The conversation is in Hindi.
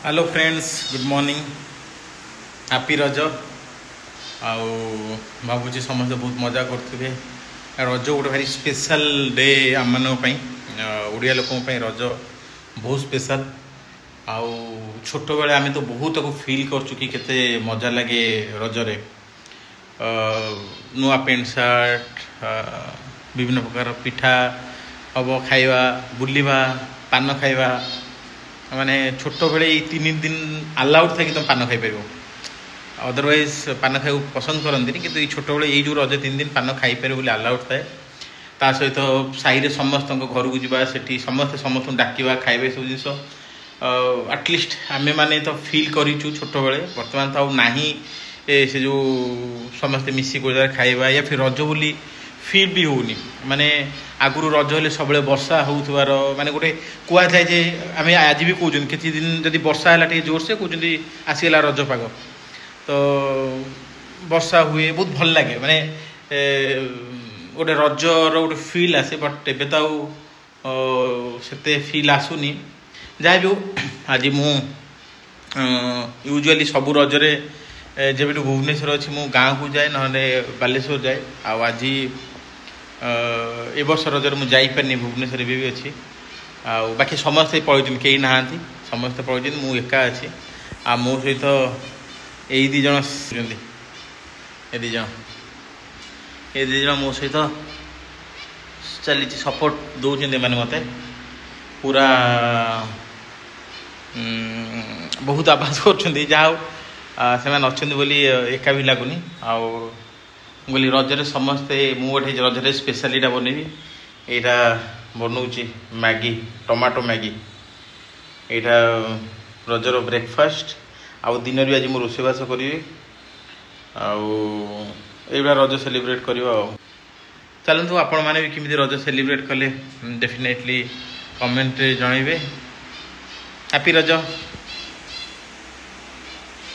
Hello friends, good morning, happy रज। आउ भावुँ समस्त बहुत मजा करुवे। रज गोटे भारी स्पेशल डे आम ओडिया लोक रज बहुत स्पेशल। आउ छोट बेले आम तो बहुत फिल करचु कि केते मजा लगे रजरे। नुआ पेंट सार्ट, विभिन्न प्रकार पिठा हम खाइबा, बुलवा, पान खाइबा। माने छोट बेले तीन दिन अलाउड था कि तुम पान खाई पार। अदरवाइज पान खाई पसंद करती कि छोट बेले ये रज 3 दिन पान खाई पारे बोली अलाउड थाए। ता सहित साई समस्त घर को जावा, सेठी समस्ते समस्त डाकवा, खाइबा सब जिन आटलिस्ट आमे माने तो फिल करूँ छोट बेले। बर्तमान तो ना से जो समस्ते मिसिक खाइबा या फिर रज बोली फिल भी होनी। माने आगुरी रज हेल्ले सब वर्षा होबार माने गोटे कह जाए जे आम आज भी कौन कि दिन जब वर्षा है जोर से कहते आसीगला रज पाग, तो वर्षा हुए बहुत भल लगे। माने गोटे रजर गोटे फिल आसे। बट एबे तो सेते फिल आसुनी। जहाँ भी आज मु यूजुअली सबू रजरे जब भुवनेश्वर अच्छी मु गाँव को जाए ना बालेश्वर जाए। आज ए वर्ष रजर मुझे जापारे भुवनेश्वर भी अच्छी। बाकी समस्ते पलैन कई ना, समस्ते पलैन मु एका अच्छी। आ मो सहित यही दीज ये दीज मो सहित चली सपोर्ट दौरान मैंने मत पूरा बहुत आवाज कर अच्छा बोली एका भी लगुनि। बोली रजरे समस्ते मुझे रजरे स्पेशलीटा बनैबी। यहाँ बनाऊँगी मैगी, टमाटो मैगी। यहाँ रजर ब्रेकफास्ट आउ दिन भी आज मुझे रोषेबास करी। आईभा रज सेलिब्रेट करवा। चलतु आपण मैंने भी किमी रज सेलिब्रेट कले डेफिनेटली कमेंट जनइबे। हैप्पी रज।